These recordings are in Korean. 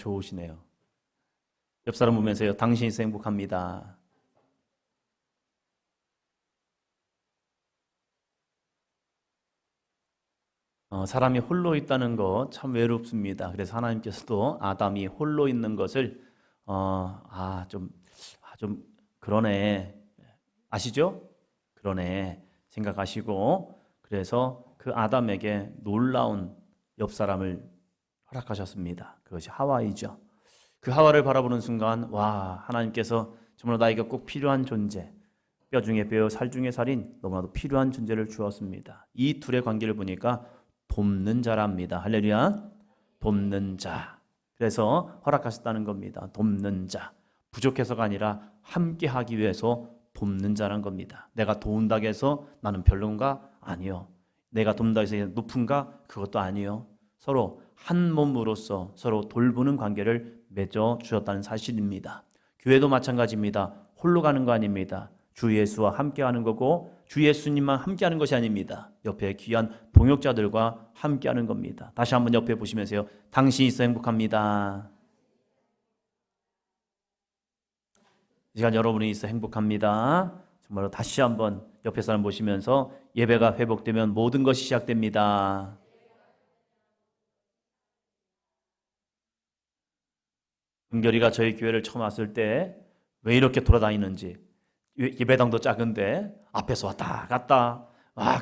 좋으시네요. 옆 사람 보면서요. 당신이 있어 행복합니다. 사람이 홀로 있다는 거 참 외롭습니다. 그래서 하나님께서도 아담이 홀로 있는 것을 좀 그러네. 아시죠? 그러네 생각하시고 그래서 그 아담에게 놀라운 옆 사람을 허락하셨습니다. 그것이 하와이죠. 그 하와를 바라보는 순간 와, 하나님께서 정말 나에게 꼭 필요한 존재, 뼈 중에 뼈, 살 중에 살인 너무나도 필요한 존재를 주었습니다. 이 둘의 관계를 보니까 돕는 자랍니다. 할렐루야. 돕는 자. 그래서 허락하셨다는 겁니다. 돕는 자. 부족해서가 아니라 함께 하기 위해서 돕는 자란 겁니다. 내가 도운다고 해서 나는 별론가? 아니요. 내가 돕는다고 해서 높은가? 그것도 아니요. 서로 한 몸으로서 서로 돌보는 관계를 맺어 주셨다는 사실입니다. 교회도 마찬가지입니다. 홀로 가는 거 아닙니다. 주 예수와 함께 하는 거고 주 예수님만 함께 하는 것이 아닙니다. 옆에 귀한 동역자들과 함께 하는 겁니다. 다시 한번 옆에 보시면서요. 당신이 있어 행복합니다. 이 시간 여러분이 있어 행복합니다. 정말로 다시 한번 옆에 사람 보시면서 예배가 회복되면 모든 것이 시작됩니다. 은결이가 저희 교회를 처음 왔을 때 왜 이렇게 돌아다니는지, 예배당도 작은데 앞에서 왔다 갔다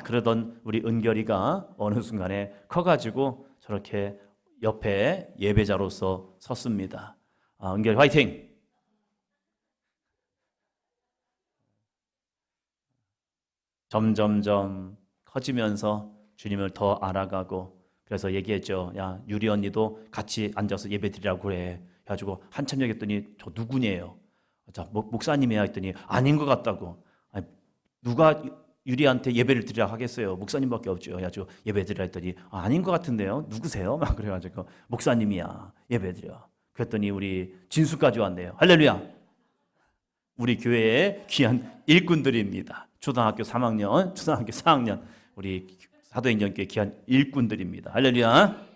그러던 우리 은결이가 어느 순간에 커가지고 저렇게 옆에 예배자로서 섰습니다. 은결이 화이팅! 점점점 커지면서 주님을 더 알아가고 그래서 얘기했죠. 야, 유리 언니도 같이 앉아서 예배 드리라고 그래. 해가지고 한참 얘기했더니 저 누구냐요? 자, 목사님이야 했더니 아닌 것 같다고. 아니, 누가 유리한테 예배를 드리라 하겠어요? 목사님밖에 없죠. 그래가지고 예배 드리라 했더니 아닌 것 같은데요? 누구세요? 막 그래가지고 목사님이야 예배 드려. 그랬더니 우리 진수까지 왔네요. 할렐루야. 우리 교회의 귀한 일꾼들입니다. 초등학교 3학년, 초등학교 4학년 우리 사도행전교회 귀한 일꾼들입니다. 할렐루야.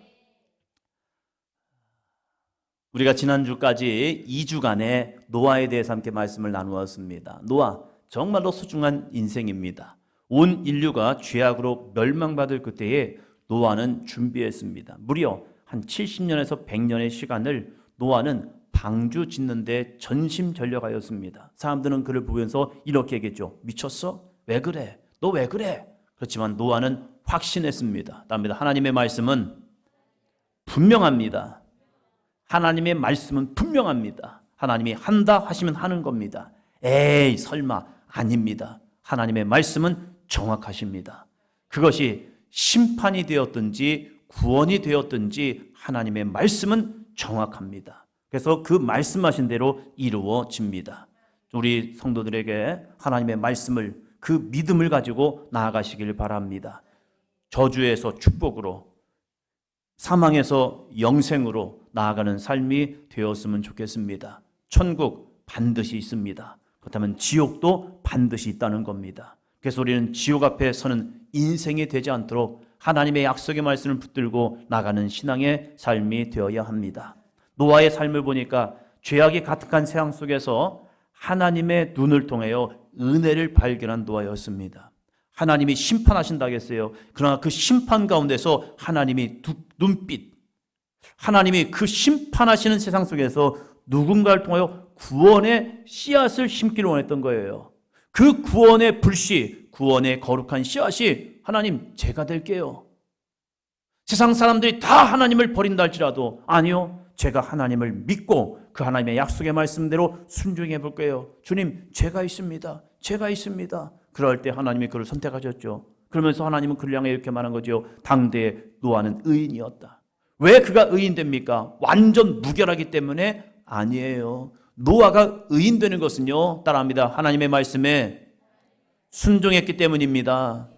우리가 지난주까지 2주간의 노아에 대해서 함께 말씀을 나누었습니다. 노아, 정말로 소중한 인생입니다. 온 인류가 죄악으로 멸망받을 그때에 노아는 준비했습니다. 무려 한 70년에서 100년의 시간을 노아는 방주 짓는 데 전심전력하였습니다. 사람들은 그를 보면서 이렇게 얘기했죠. 미쳤어? 왜 그래? 너 왜 그래? 그렇지만 노아는 확신했습니다. 답니다. 하나님의 말씀은 분명합니다. 하나님의 말씀은 분명합니다. 하나님이 한다 하시면 하는 겁니다. 에이 설마 아닙니다. 하나님의 말씀은 정확하십니다. 그것이 심판이 되었든지 구원이 되었든지 하나님의 말씀은 정확합니다. 그래서 그 말씀하신 대로 이루어집니다. 우리 성도들에게 하나님의 말씀을 그 믿음을 가지고 나아가시길 바랍니다. 저주에서 축복으로 사망에서 영생으로 나아가는 삶이 되었으면 좋겠습니다. 천국 반드시 있습니다. 그렇다면 지옥도 반드시 있다는 겁니다. 그래서 우리는 지옥 앞에 서는 인생이 되지 않도록 하나님의 약속의 말씀을 붙들고 나가는 신앙의 삶이 되어야 합니다. 노아의 삶을 보니까 죄악이 가득한 세상 속에서 하나님의 눈을 통하여 은혜를 발견한 노아였습니다. 하나님이 심판하신다고 했어요. 그러나 그 심판 가운데서 하나님이 눈빛, 하나님이 그 심판하시는 세상 속에서 누군가를 통하여 구원의 씨앗을 심기를 원했던 거예요. 그 구원의 불씨, 구원의 거룩한 씨앗이 하나님 제가 될게요. 세상 사람들이 다 하나님을 버린다 할지라도 아니요, 제가 하나님을 믿고 그 하나님의 약속의 말씀대로 순종해 볼게요. 주님 제가 있습니다. 제가 있습니다. 그럴 때 하나님이 그를 선택하셨죠. 그러면서 하나님은 그를 향해 이렇게 말한 거죠. 당대의 노아는 의인이었다. 왜 그가 의인됩니까? 완전 무결하기 때문에 아니에요. 노아가 의인되는 것은요, 따라합니다. 하나님의 말씀에 순종했기 때문입니다.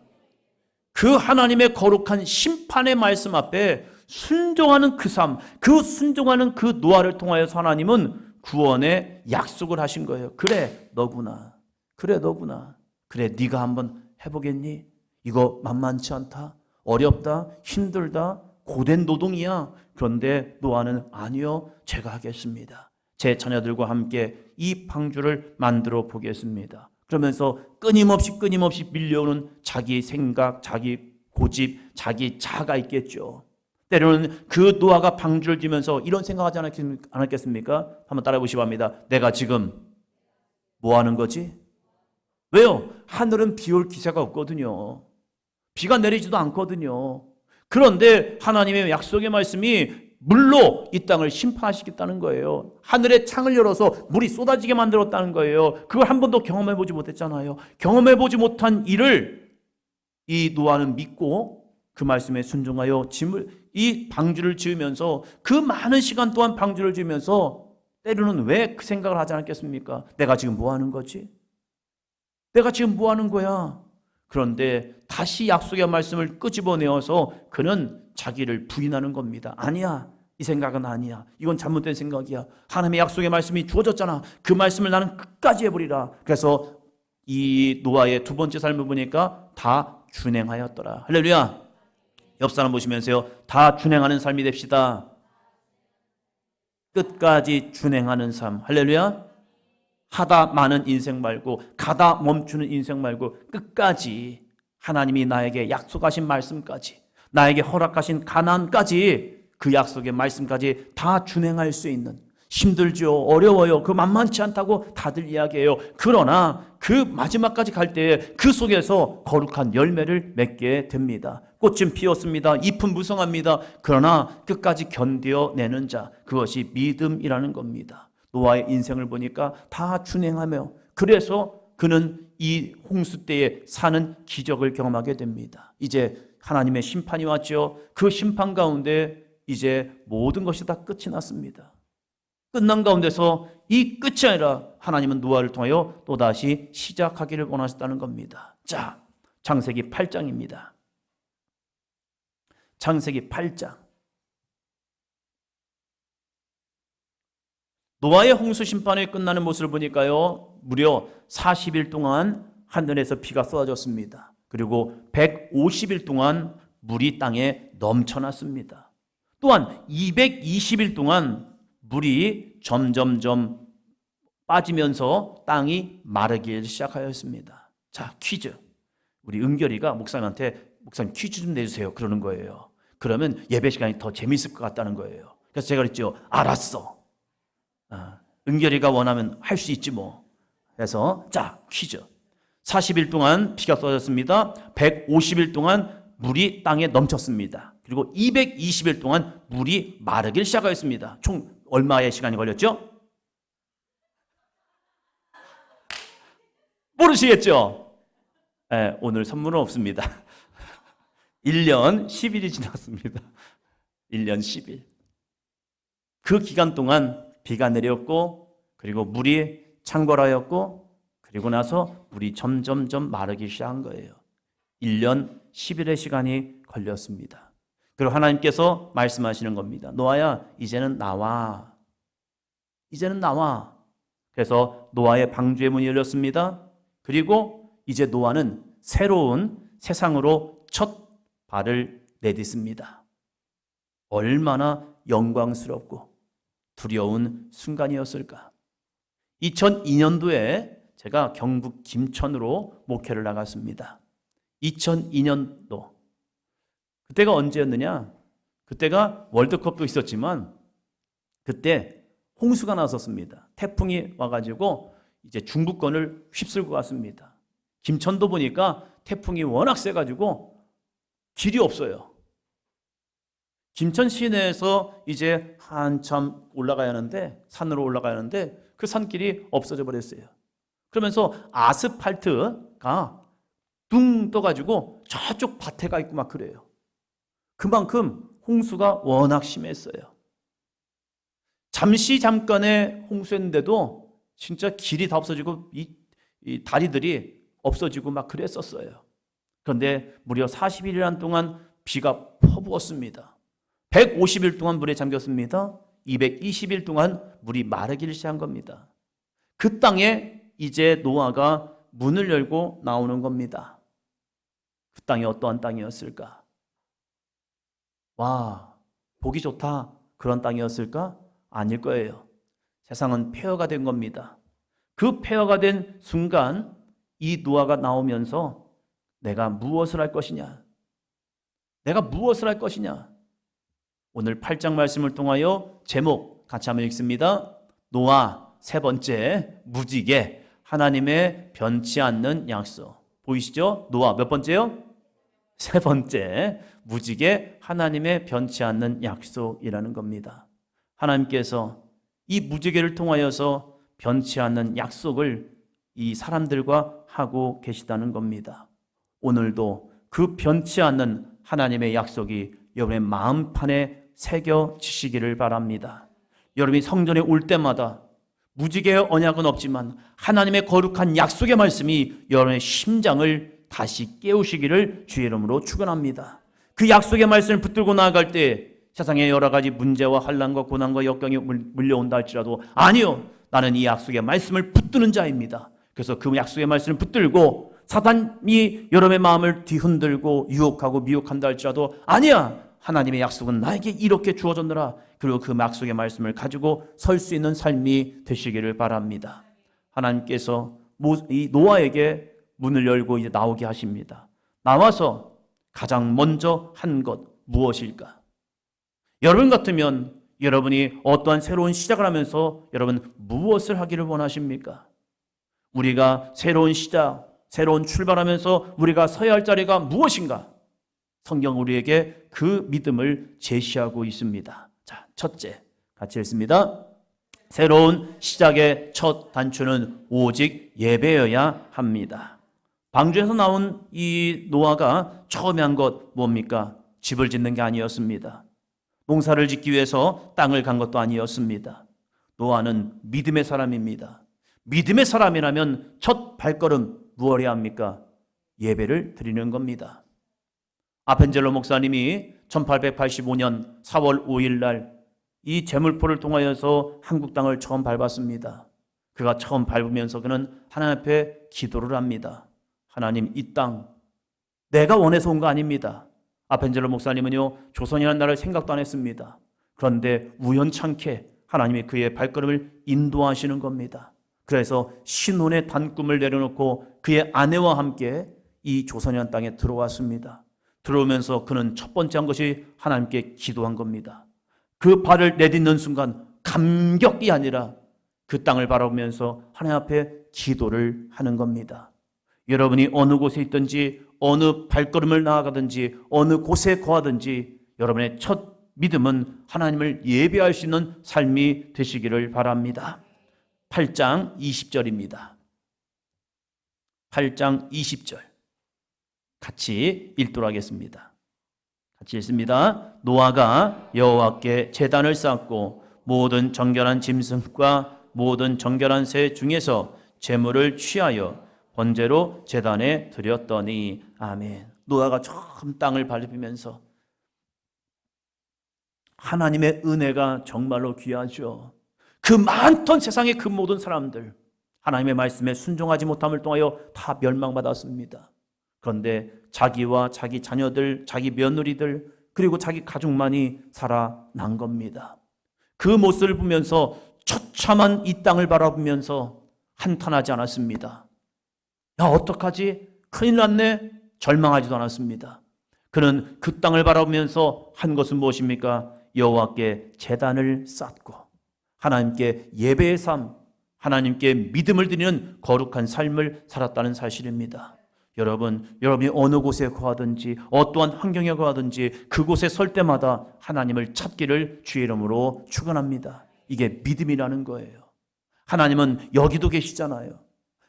그 하나님의 거룩한 심판의 말씀 앞에 순종하는 그 삶, 그 순종하는 그 노아를 통하여서 하나님은 구원의 약속을 하신 거예요. 그래 너구나. 그래 너구나. 그래 네가 한번 해보겠니? 이거 만만치 않다. 어렵다. 힘들다. 고된 노동이야. 그런데 노아는 아니요, 제가 하겠습니다. 제 자녀들과 함께 이 방주를 만들어 보겠습니다. 그러면서 끊임없이 밀려오는 자기 생각, 자기 고집, 자기 자아가 있겠죠. 때로는 그 노아가 방주를 지면서 이런 생각하지 않았겠습니까? 한번 따라해 보시기 바랍니다. 내가 지금 뭐 하는 거지? 왜요? 하늘은 비 올 기세가 없거든요. 비가 내리지도 않거든요. 그런데 하나님의 약속의 말씀이 물로 이 땅을 심판하시겠다는 거예요. 하늘의 창을 열어서 물이 쏟아지게 만들었다는 거예요. 그걸 한 번도 경험해보지 못했잖아요. 경험해보지 못한 일을 이 노아는 믿고 그 말씀에 순종하여 이 방주를 지으면서 그 많은 시간 동안 방주를 지으면서 때로는 왜 그 생각을 하지 않았겠습니까? 내가 지금 뭐 하는 거지? 내가 지금 뭐 하는 거야? 그런데 다시 약속의 말씀을 끄집어내어서 그는 자기를 부인하는 겁니다. 아니야, 이 생각은 아니야. 이건 잘못된 생각이야. 하나님의 약속의 말씀이 주어졌잖아. 그 말씀을 나는 끝까지 해버리라. 그래서 이 노아의 두 번째 삶을 보니까 다 준행하였더라. 할렐루야. 옆 사람 보시면서요, 다 준행하는 삶이 됩시다. 끝까지 준행하는 삶. 할렐루야. 하다 마는 인생 말고, 가다 멈추는 인생 말고, 끝까지 하나님이 나에게 약속하신 말씀까지, 나에게 허락하신 가나안까지, 그 약속의 말씀까지 다 준행할 수 있는, 힘들죠, 어려워요, 그 만만치 않다고 다들 이야기해요. 그러나 그 마지막까지 갈 때에 그 속에서 거룩한 열매를 맺게 됩니다. 꽃은 피었습니다. 잎은 무성합니다. 그러나 끝까지 견뎌내는 자, 그것이 믿음이라는 겁니다. 노아의 인생을 보니까 다 준행하며, 그래서 그는 이 홍수 때에 사는 기적을 경험하게 됩니다. 이제 하나님의 심판이 왔죠. 그 심판 가운데 이제 모든 것이 다 끝이 났습니다. 끝난 가운데서 이 끝이 아니라 하나님은 노아를 통하여 또다시 시작하기를 원하셨다는 겁니다. 자, 창세기 8장입니다. 창세기 8장. 노아의 홍수 심판이 끝나는 모습을 보니까요, 무려 40일 동안 하늘에서 비가 쏟아졌습니다. 그리고 150일 동안 물이 땅에 넘쳐났습니다. 또한 220일 동안 물이 점점점 빠지면서 땅이 마르기 시작하였습니다. 자, 퀴즈. 우리 은결이가 목사님한테 목사님 퀴즈 좀 내주세요 그러는 거예요. 그러면 예배 시간이 더 재밌을 것 같다는 거예요. 그래서 제가 그랬죠. 알았어. 은결이가 원하면 할 수 있지 뭐. 그래서 자, 퀴즈. 40일 동안 비가 쏟아졌습니다. 150일 동안 물이 땅에 넘쳤습니다. 그리고 220일 동안 물이 마르기 시작하였습니다. 총 얼마의 시간이 걸렸죠? 모르시겠죠? 네, 오늘 선물은 없습니다. 1년 10일이 지났습니다. 1년 10일. 그 기간 동안 비가 내렸고, 그리고 물이 창궐하였고, 그리고 나서 물이 점점점 마르기 시작한 거예요. 1년 10일의 시간이 걸렸습니다. 그리고 하나님께서 말씀하시는 겁니다. 노아야, 이제는 나와. 이제는 나와. 그래서 노아의 방주의 문이 열렸습니다. 그리고 이제 노아는 새로운 세상으로 첫 발을 내딛습니다. 얼마나 영광스럽고 두려운 순간이었을까. 2002년도에 제가 경북 김천으로 목회를 나갔습니다. 2002년도. 그때가 언제였느냐? 그때가 월드컵도 있었지만 그때 홍수가 났었습니다. 태풍이 와가지고 이제 중부권을 휩쓸고 갔습니다. 김천도 보니까 태풍이 워낙 세가지고 길이 없어요. 김천 시내에서 이제 한참 올라가야 하는데, 산으로 올라가야 하는데 그 산길이 없어져 버렸어요. 그러면서 아스팔트가 둥 떠가지고 저쪽 밭에 가 있고 막 그래요. 그만큼 홍수가 워낙 심했어요. 잠깐의 홍수였는데도 진짜 길이 다 없어지고 이 다리들이 없어지고 막 그랬었어요. 그런데 무려 40일이란 동안 비가 퍼부었습니다. 150일 동안 물에 잠겼습니다. 220일 동안 물이 마르기를 시작한 겁니다. 그 땅에 이제 노아가 문을 열고 나오는 겁니다. 그 땅이 어떠한 땅이었을까? 와, 보기 좋다, 그런 땅이었을까? 아닐 거예요. 세상은 폐허가 된 겁니다. 그 폐허가 된 순간 이 노아가 나오면서 내가 무엇을 할 것이냐? 내가 무엇을 할 것이냐? 오늘 8장 말씀을 통하여 제목 같이 한번 읽습니다. 노아 세 번째 무지개 하나님의 변치 않는 약속. 보이시죠? 노아 몇 번째요? 세 번째 무지개 하나님의 변치 않는 약속이라는 겁니다. 하나님께서 이 무지개를 통하여서 변치 않는 약속을 이 사람들과 하고 계시다는 겁니다. 오늘도 그 변치 않는 하나님의 약속이 여러분의 마음판에 새겨지시기를 바랍니다. 여러분이 성전에 올 때마다 무지개의 언약은 없지만 하나님의 거룩한 약속의 말씀이 여러분의 심장을 다시 깨우시기를 주의 이름으로 축원합니다. 그 약속의 말씀을 붙들고 나아갈 때 세상에 여러 가지 문제와 환난과 고난과 역경이 물려온다 할지라도 아니요, 나는 이 약속의 말씀을 붙드는 자입니다. 그래서 그 약속의 말씀을 붙들고 사단이 여러분의 마음을 뒤흔들고 유혹하고 미혹한다 할지라도 아니야, 하나님의 약속은 나에게 이렇게 주어졌노라. 그리고 그 약속의 말씀을 가지고 설 수 있는 삶이 되시기를 바랍니다. 하나님께서 이 노아에게 문을 열고 이제 나오게 하십니다. 나와서 가장 먼저 한 것 무엇일까? 여러분 같으면 여러분이 어떠한 새로운 시작을 하면서 여러분 무엇을 하기를 원하십니까? 우리가 새로운 시작, 새로운 출발하면서 우리가 서야 할 자리가 무엇인가? 성경 우리에게 그 믿음을 제시하고 있습니다. 자, 첫째, 같이 읽습니다. 새로운 시작의 첫 단추는 오직 예배여야 합니다. 방주에서 나온 이 노아가 처음에 한 것 뭡니까? 집을 짓는 게 아니었습니다. 농사를 짓기 위해서 땅을 간 것도 아니었습니다. 노아는 믿음의 사람입니다. 믿음의 사람이라면 첫 발걸음 무엇 해야 합니까? 예배를 드리는 겁니다. 아펜젤로 목사님이 1885년 4월 5일 날 이 제물포를 통하여서 한국 땅을 처음 밟았습니다. 그가 처음 밟으면서 그는 하나님 앞에 기도를 합니다. 하나님, 이 땅 내가 원해서 온 거 아닙니다. 아펜젤로 목사님은요, 조선이라는 나라를 생각도 안 했습니다. 그런데 우연찮게 하나님이 그의 발걸음을 인도하시는 겁니다. 그래서 신혼의 단꿈을 내려놓고 그의 아내와 함께 이 조선이라는 땅에 들어왔습니다. 들어오면서 그는 첫 번째 한 것이 하나님께 기도한 겁니다. 그 발을 내딛는 순간 감격이 아니라 그 땅을 바라보면서 하나님 앞에 기도를 하는 겁니다. 여러분이 어느 곳에 있든지 어느 발걸음을 나아가든지 어느 곳에 거하든지 여러분의 첫 믿음은 하나님을 예배할 수 있는 삶이 되시기를 바랍니다. 8장 20절입니다. 8장 20절 같이 읽도록 하겠습니다. 같이 읽습니다. 노아가 여호와께 제단을 쌓고 모든 정결한 짐승과 모든 정결한 새 중에서 제물을 취하여 번제로 제단에 드렸더니 아멘. 노아가 처음 땅을 밟으면서 하나님의 은혜가 정말로 귀하죠. 그 많던 세상의 그 모든 사람들 하나님의 말씀에 순종하지 못함을 통하여 다 멸망받았습니다. 그런데 자기와 자기 자녀들, 자기 며느리들 그리고 자기 가족만이 살아난 겁니다. 그 모습을 보면서 처참한 이 땅을 바라보면서 한탄하지 않았습니다. 야, 어떡하지? 큰일 났네? 절망하지도 않았습니다. 그는 그 땅을 바라보면서 한 것은 무엇입니까? 여호와께 제단을 쌓고 하나님께 예배의 삶, 하나님께 믿음을 드리는 거룩한 삶을 살았다는 사실입니다. 여러분이 어느 곳에 거하든지 어떠한 환경에 거하든지 그곳에 설 때마다 하나님을 찾기를 주의 이름으로 축원합니다. 이게 믿음이라는 거예요. 하나님은 여기도 계시잖아요.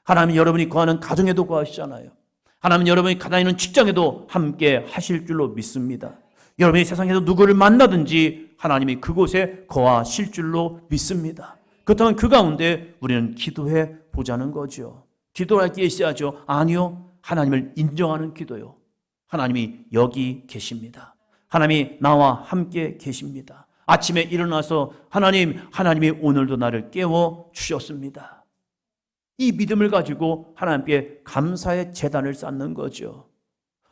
하나님은 여러분이 거하는 가정에도 거하시잖아요. 하나님은 여러분이 다니는 직장에도 함께 하실 줄로 믿습니다. 여러분이 세상에서 누구를 만나든지 하나님이 그곳에 거하실 줄로 믿습니다. 그렇다면 그 가운데 우리는 기도해 보자는 거죠. 기도할 게 있어야죠. 아니요. 하나님을 인정하는 기도요. 하나님이 여기 계십니다. 하나님이 나와 함께 계십니다. 아침에 일어나서 하나님이 오늘도 나를 깨워 주셨습니다. 이 믿음을 가지고 하나님께 감사의 제단을 쌓는 거죠.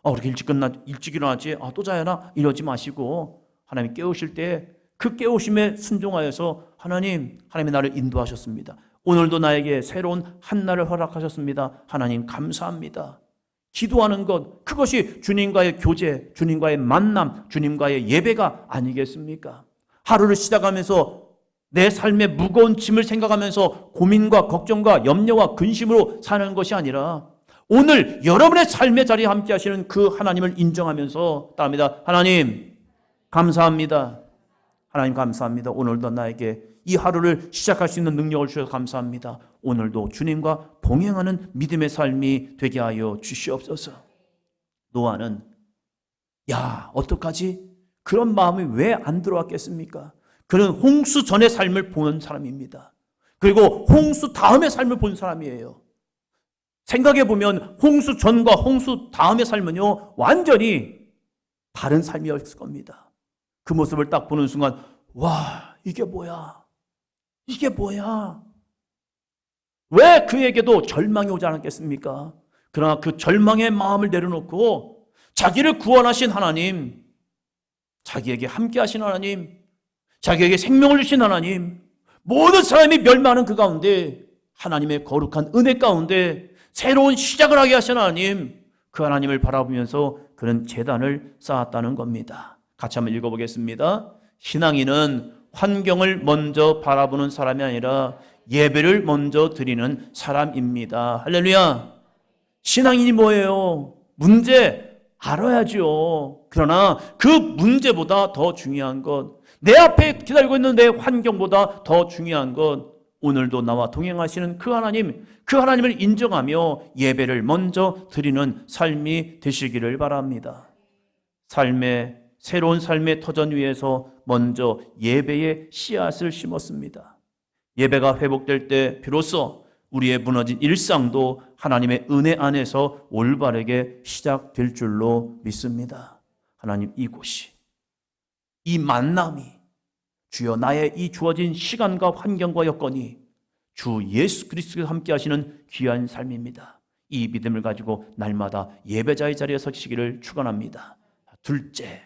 우리 일찍 일어나지? 또 자야나? 이러지 마시고 하나님 깨우실 때 그 깨우심에 순종하여서 하나님이 나를 인도하셨습니다. 오늘도 나에게 새로운 한날을 허락하셨습니다. 하나님 감사합니다. 기도하는 것, 그것이 주님과의 교제, 주님과의 만남, 주님과의 예배가 아니겠습니까? 하루를 시작하면서 내 삶의 무거운 짐을 생각하면서 고민과 걱정과 염려와 근심으로 사는 것이 아니라 오늘 여러분의 삶의 자리에 함께 하시는 그 하나님을 인정하면서 따릅니다. 하나님 감사합니다. 하나님 감사합니다. 오늘도 나에게 이 하루를 시작할 수 있는 능력을 주셔서 감사합니다. 오늘도 주님과 동행하는 믿음의 삶이 되게 하여 주시옵소서. 노아는 어떡하지? 그런 마음이 왜 안 들어왔겠습니까? 그는 홍수 전의 삶을 보는 사람입니다. 그리고 홍수 다음의 삶을 본 사람이에요. 생각해보면 홍수 전과 홍수 다음의 삶은요, 완전히 다른 삶이었을 겁니다. 그 모습을 딱 보는 순간, 와, 이게 뭐야? 이게 뭐야? 왜 그에게도 절망이 오지 않았겠습니까? 그러나 그 절망의 마음을 내려놓고 자기를 구원하신 하나님, 자기에게 함께 하신 하나님, 자기에게 생명을 주신 하나님, 모든 사람이 멸망하는 그 가운데 하나님의 거룩한 은혜 가운데 새로운 시작을 하게 하신 하나님, 그 하나님을 바라보면서 그는 제단을 쌓았다는 겁니다. 같이 한번 읽어보겠습니다. 신앙인은 환경을 먼저 바라보는 사람이 아니라 예배를 먼저 드리는 사람입니다. 할렐루야. 신앙인이 뭐예요? 문제 알아야죠. 그러나 그 문제보다 더 중요한 것, 내 앞에 기다리고 있는 내 환경보다 더 중요한 것, 오늘도 나와 동행하시는 그 하나님을 인정하며 예배를 먼저 드리는 삶이 되시기를 바랍니다. 새로운 삶의 터전 위에서 먼저 예배의 씨앗을 심었습니다. 예배가 회복될 때 비로소 우리의 무너진 일상도 하나님의 은혜 안에서 올바르게 시작될 줄로 믿습니다. 하나님, 이곳이, 이 만남이, 주여 나의 이 주어진 시간과 환경과 여건이 주 예수 그리스도와 함께 하시는 귀한 삶입니다. 이 믿음을 가지고 날마다 예배자의 자리에 서시기를 축원합니다. 둘째,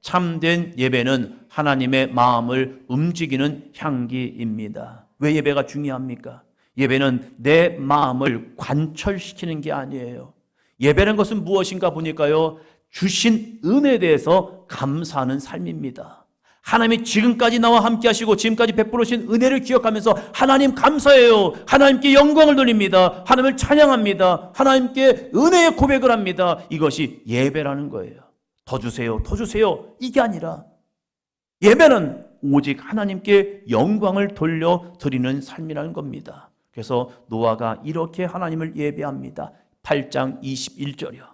참된 예배는 하나님의 마음을 움직이는 향기입니다. 왜 예배가 중요합니까? 예배는 내 마음을 관철시키는 게 아니에요. 예배는 것은 무엇인가 보니까요, 주신 은혜에 대해서 감사하는 삶입니다. 하나님이 지금까지 나와 함께 하시고 지금까지 베풀어 주신 은혜를 기억하면서 하나님 감사해요. 하나님께 영광을 돌립니다. 하나님을 찬양합니다. 하나님께 은혜의 고백을 합니다. 이것이 예배라는 거예요. 더 주세요, 더 주세요, 이게 아니라 예배는 오직 하나님께 영광을 돌려드리는 삶이라는 겁니다. 그래서 노아가 이렇게 하나님을 예배합니다. 8장 21절이요.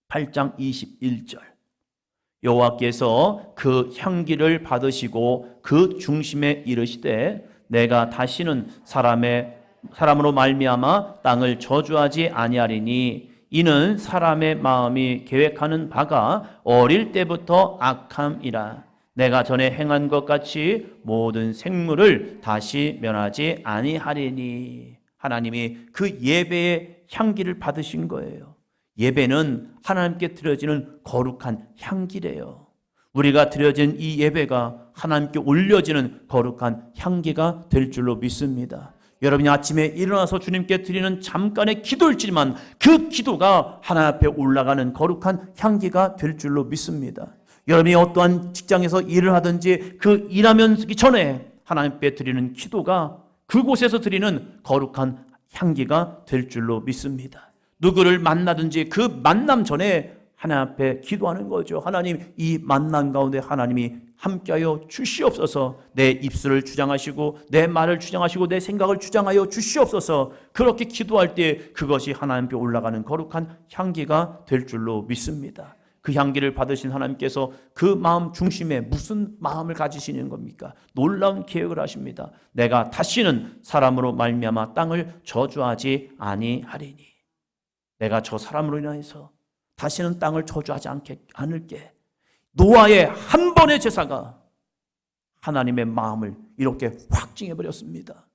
8장 21절. 여호와께서 그 향기를 받으시고 그 중심에 이르시되 내가 다시는 사람으로 말미암아 땅을 저주하지 아니하리니 이는 사람의 마음이 계획하는 바가 어릴 때부터 악함이라. 내가 전에 행한 것 같이 모든 생물을 다시 멸하지 아니하리니. 하나님이 그 예배의 향기를 받으신 거예요. 예배는 하나님께 드려지는 거룩한 향기래요. 우리가 드려진 이 예배가 하나님께 올려지는 거룩한 향기가 될 줄로 믿습니다. 여러분이 아침에 일어나서 주님께 드리는 잠깐의 기도일지만 그 기도가 하나님 앞에 올라가는 거룩한 향기가 될 줄로 믿습니다. 여러분이 어떠한 직장에서 일을 하든지 그 일하기 전에 하나님 앞에 드리는 기도가 그곳에서 드리는 거룩한 향기가 될 줄로 믿습니다. 누구를 만나든지 그 만남 전에 하나님 앞에 기도하는 거죠. 하나님, 이 만남 가운데 하나님이 함께하여 주시옵소서. 내 입술을 주장하시고 내 말을 주장하시고 내 생각을 주장하여 주시옵소서. 그렇게 기도할 때 그것이 하나님께 올라가는 거룩한 향기가 될 줄로 믿습니다. 그 향기를 받으신 하나님께서 그 마음 중심에 무슨 마음을 가지시는 겁니까? 놀라운 계획을 하십니다. 내가 다시는 사람으로 말미암아 땅을 저주하지 아니하리니. 내가 저 사람으로 인해서 다시는 땅을 저주하지 않을게. 노아의 한 번의 제사가 하나님의 마음을 이렇게 확증해버렸습니다.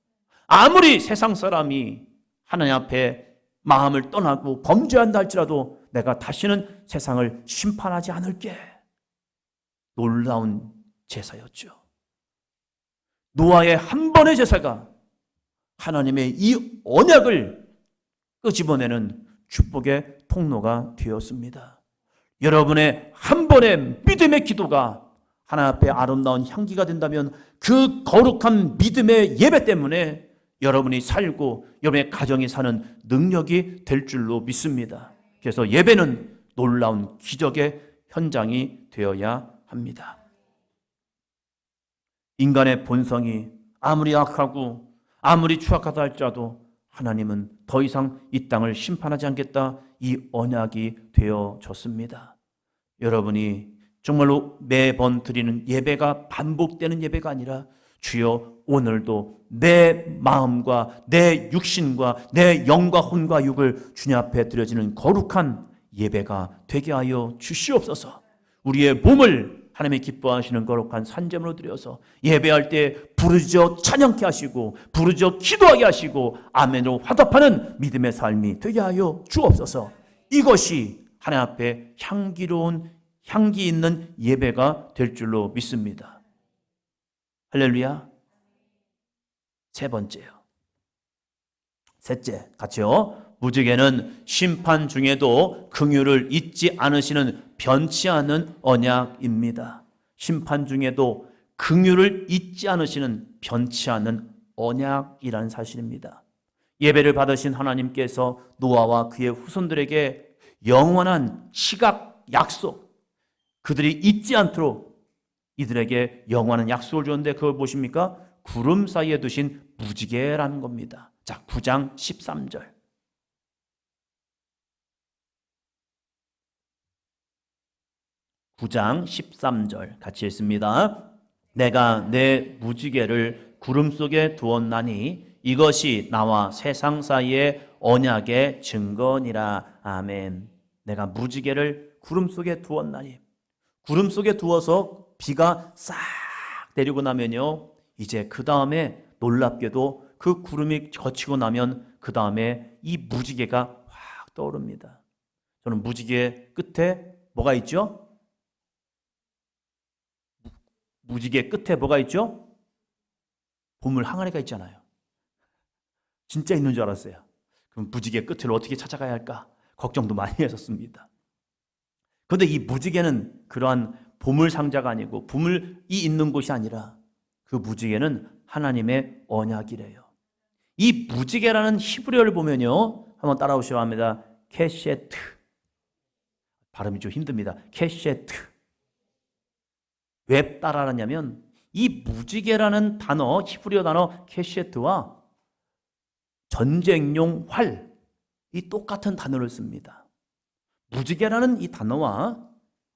아무리 세상 사람이 하나님 앞에 마음을 떠나고 범죄한다 할지라도 내가 다시는 세상을 심판하지 않을게. 놀라운 제사였죠. 노아의 한 번의 제사가 하나님의 이 언약을 끄집어내는 축복의 통로가 되었습니다. 여러분의 한 번의 믿음의 기도가 하나님 앞에 아름다운 향기가 된다면 그 거룩한 믿음의 예배 때문에 여러분이 살고 여러분의 가정이 사는 능력이 될 줄로 믿습니다. 그래서 예배는 놀라운 기적의 현장이 되어야 합니다. 인간의 본성이 아무리 악하고 아무리 추악하다 할지라도 하나님은 더 이상 이 땅을 심판하지 않겠다, 이 언약이 되어졌습니다. 여러분이 정말로 매번 드리는 예배가 반복되는 예배가 아니라 주여 오늘도 내 마음과 내 육신과 내 영과 혼과 육을 주님 앞에 드려지는 거룩한 예배가 되게 하여 주시옵소서. 우리의 몸을 하나님이 기뻐하시는 거룩한 산제물로 드려서 예배할 때 부르짖어 찬양케 하시고 부르짖어 기도하게 하시고 아멘으로 화답하는 믿음의 삶이 되게 하여 주옵소서. 이것이 하나님 앞에 향기로운 향기 있는 예배가 될 줄로 믿습니다. 할렐루야. 세 번째요. 셋째, 같이요. 무지개는 심판 중에도 긍휼을 잊지 않으시는 변치 않은 언약입니다. 심판 중에도 긍휼을 잊지 않으시는 변치 않은 언약이라는 사실입니다. 예배를 받으신 하나님께서 노아와 그의 후손들에게 영원한 시각 약속, 그들이 잊지 않도록 이들에게 영원한 약속을 줬는데 그걸 보십니까? 구름 사이에 두신 무지개라는 겁니다. 자, 9장 13절. 9장 13절 같이 읽습니다. 내가 내 무지개를 구름 속에 두었나니 이것이 나와 세상 사이의 언약의 증거니라. 아멘. 내가 무지개를 구름 속에 두었나니, 구름 속에 두어서 비가 싹 내리고 나면요, 이제 그 다음에 놀랍게도 그 구름이 거치고 나면 그 다음에 이 무지개가 확 떠오릅니다. 저는 무지개 끝에 뭐가 있죠? 무지개 끝에 뭐가 있죠? 보물 항아리가 있잖아요. 진짜 있는 줄 알았어요. 그럼 무지개 끝을 어떻게 찾아가야 할까? 걱정도 많이 했었습니다. 그런데 이 무지개는 그러한 보물 상자가 아니고 보물이 있는 곳이 아니라 그 무지개는 하나님의 언약이래요. 이 무지개라는 히브리어를 보면요, 한번 따라오셔야 합니다. 케셰트. 발음이 좀 힘듭니다. 케셰트. 왜 따라하냐면 이 무지개라는 단어, 히브리어 단어 케셰트와 전쟁용 활, 이 똑같은 단어를 씁니다. 무지개라는 이 단어와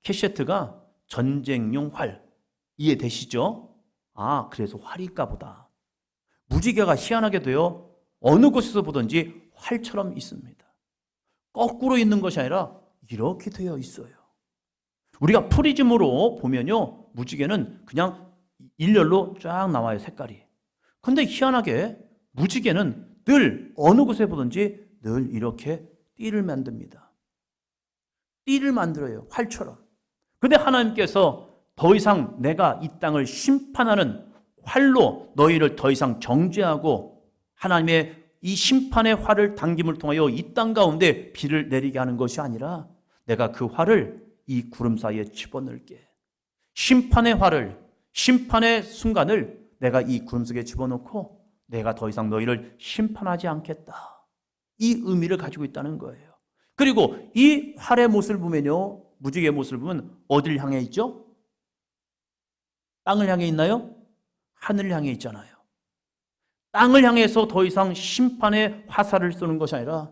케셰트가 전쟁용 활, 이해되시죠? 아, 그래서 활일까 보다. 무지개가 희한하게도요, 어느 곳에서 보든지 활처럼 있습니다. 거꾸로 있는 것이 아니라 이렇게 되어 있어요. 우리가 프리즘으로 보면요, 무지개는 그냥 일렬로 쫙 나와요, 색깔이. 근데 희한하게 무지개는 늘 어느 곳에 보든지 늘 이렇게 띠를 만듭니다. 띠를 만들어요, 활처럼. 근데 하나님께서 더 이상 내가 이 땅을 심판하는 활로 너희를 더 이상 정죄하고 하나님의 이 심판의 활을 당김을 통하여 이 땅 가운데 비를 내리게 하는 것이 아니라 내가 그 활을 이 구름 사이에 집어넣을게. 심판의 활을, 심판의 순간을 내가 이 구름 속에 집어넣고 내가 더 이상 너희를 심판하지 않겠다. 이 의미를 가지고 있다는 거예요. 그리고 이 활의 모습을 보면요, 무지개의 모습을 보면 어디를 향해 있죠? 땅을 향해 있나요? 하늘을 향해 있잖아요. 땅을 향해서 더 이상 심판의 화살을 쏘는 것이 아니라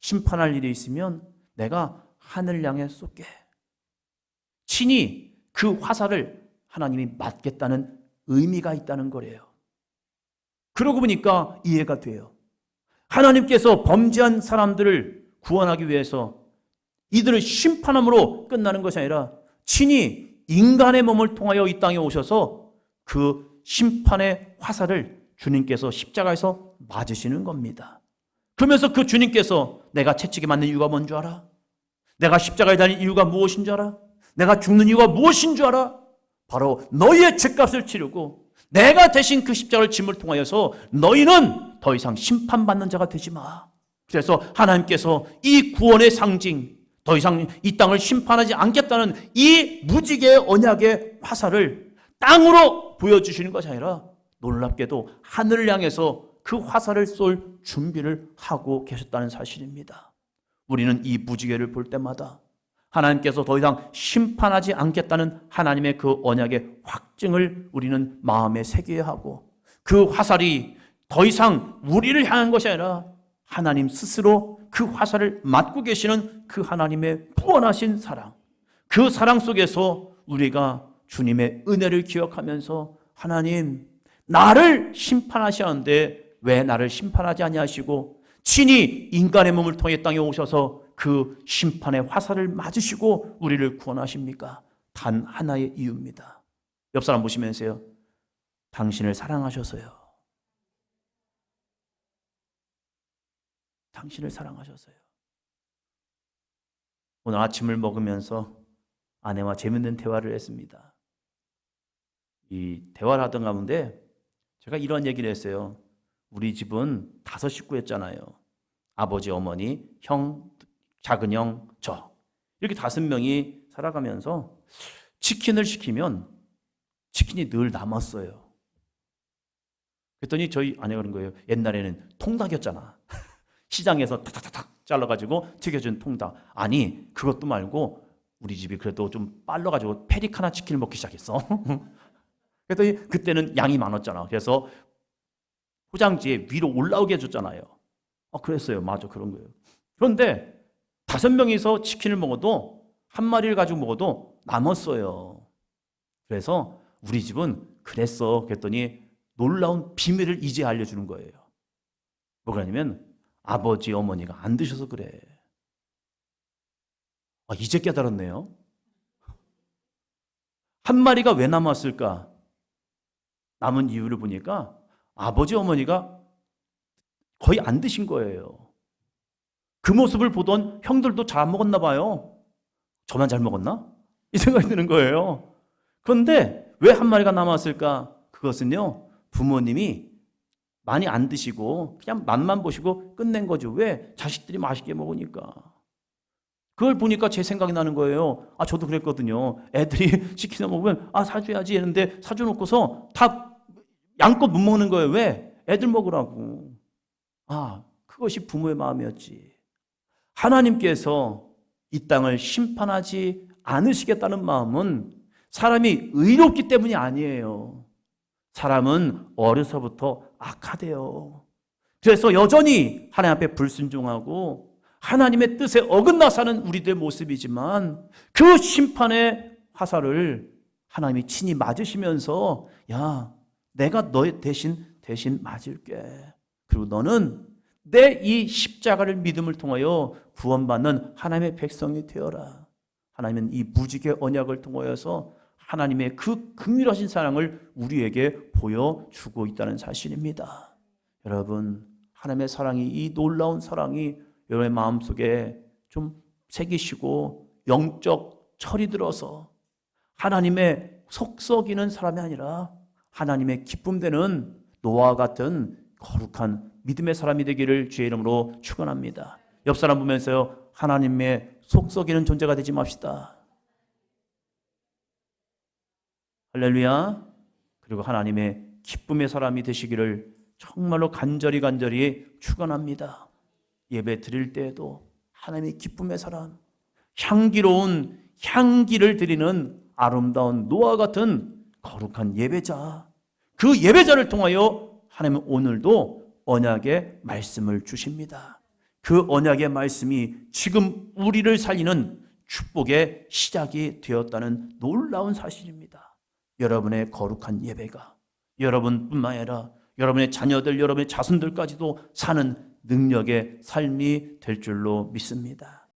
심판할 일이 있으면 내가 하늘을 향해 쏠게. 친히 그 화살을 하나님이 맞겠다는 의미가 있다는 거래요. 그러고 보니까 이해가 돼요. 하나님께서 범죄한 사람들을 구원하기 위해서 이들을 심판함으로 끝나는 것이 아니라 친히 인간의 몸을 통하여 이 땅에 오셔서 그 심판의 화살을 주님께서 십자가에서 맞으시는 겁니다. 그러면서 그 주님께서 내가 채찍에 맞는 이유가 뭔 줄 알아? 내가 십자가에 달린 이유가 무엇인 줄 알아? 내가 죽는 이유가 무엇인 줄 알아? 바로 너희의 죄값을 치르고 내가 대신 그 십자가를 짐을 통하여서 너희는 더 이상 심판받는 자가 되지 마. 그래서 하나님께서 이 구원의 상징, 더 이상 이 땅을 심판하지 않겠다는 이 무지개의 언약의 화살을 땅으로 보여주시는 것이 아니라 놀랍게도 하늘을 향해서 그 화살을 쏠 준비를 하고 계셨다는 사실입니다. 우리는 이 무지개를 볼 때마다 하나님께서 더 이상 심판하지 않겠다는 하나님의 그 언약의 확증을 우리는 마음에 새겨야 하고, 그 화살이 더 이상 우리를 향한 것이 아니라 하나님 스스로 그 화살을 맞고 계시는 그 하나님의 무한하신 사랑, 그 사랑 속에서 우리가 주님의 은혜를 기억하면서 하나님, 나를 심판하시는데 왜 나를 심판하지 아니하시고 친히 인간의 몸을 통해 땅에 오셔서 그 심판의 화살을 맞으시고 우리를 구원하십니까? 단 하나의 이유입니다. 옆 사람 보시면서요, 당신을 사랑하셔서요. 당신을 사랑하셔서요. 오늘 아침을 먹으면서 아내와 재밌는 대화를 했습니다. 이 대화를 하던 가운데 제가 이런 얘기를 했어요. 우리 집은 5 식구였잖아요. 아버지, 어머니, 형, 작은 형, 저. 이렇게 5명이 살아가면서 치킨을 시키면 치킨이 늘 남았어요. 그랬더니 저희 아내가 그런 거예요. 옛날에는 통닭이었잖아. 시장에서 탁탁탁 잘라가지고 튀겨준 통닭. 아니, 그것도 말고 우리 집이 그래도 좀 빨라가지고 페리카나 치킨을 먹기 시작했어. 그랬더니 그때는 양이 많았잖아. 그래서 포장지에 위로 올라오게 해줬잖아요. 그랬어요. 맞아, 그런 거예요. 그런데 5명이서 치킨을 먹어도 한 마리를 가지고 먹어도 남았어요. 그래서 우리 집은 그랬어. 그랬더니 놀라운 비밀을 이제 알려주는 거예요. 뭐냐면 아버지, 어머니가 안 드셔서 그래. 이제 깨달았네요. 한 마리가 왜 남았을까? 남은 이유를 보니까 아버지, 어머니가 거의 안 드신 거예요. 그 모습을 보던 형들도 잘 안 먹었나 봐요. 저만 잘 먹었나? 이 생각이 드는 거예요. 그런데 왜 한 마리가 남았을까? 그것은요, 부모님이 많이 안 드시고 그냥 맛만 보시고 끝낸 거죠. 왜? 자식들이 맛있게 먹으니까. 그걸 보니까 제 생각이 나는 거예요. 저도 그랬거든요. 애들이 시키나 먹으면 사줘야지 했는데 사줘놓고서 다 양껏 못 먹는 거예요. 왜? 애들 먹으라고. 그것이 부모의 마음이었지. 하나님께서 이 땅을 심판하지 않으시겠다는 마음은 사람이 의롭기 때문이 아니에요. 사람은 어려서부터 악하대요. 그래서 여전히 하나님 앞에 불순종하고 하나님의 뜻에 어긋나 사는 우리들의 모습이지만, 그 심판의 화살을 하나님이 친히 맞으시면서 야, 내가 너의 대신 맞을게. 그리고 너는 내 이 십자가를 믿음을 통하여 구원받는 하나님의 백성이 되어라. 하나님은 이 무지개 언약을 통하여서 하나님의 그 긍휼하신 사랑을 우리에게 보여주고 있다는 사실입니다. 여러분, 하나님의 사랑이, 이 놀라운 사랑이 여러분의 마음속에 좀 새기시고 영적 철이 들어서 하나님의 속썩이는 사람이 아니라 하나님의 기쁨 되는 노아와 같은 거룩한 믿음의 사람이 되기를 주의 이름으로 축원합니다. 옆 사람 보면서요, 하나님의 속썩이는 존재가 되지 맙시다. 할렐루야. 그리고 하나님의 기쁨의 사람이 되시기를 정말로 간절히 축원합니다. 예배 드릴 때에도 하나님의 기쁨의 사람, 향기로운 향기를 드리는 아름다운 노아 같은 거룩한 예배자, 그 예배자를 통하여 하나님은 오늘도 언약의 말씀을 주십니다. 그 언약의 말씀이 지금 우리를 살리는 축복의 시작이 되었다는 놀라운 사실입니다. 여러분의 거룩한 예배가 여러분뿐만 아니라 여러분의 자녀들, 여러분의 자손들까지도 사는 능력의 삶이 될 줄로 믿습니다.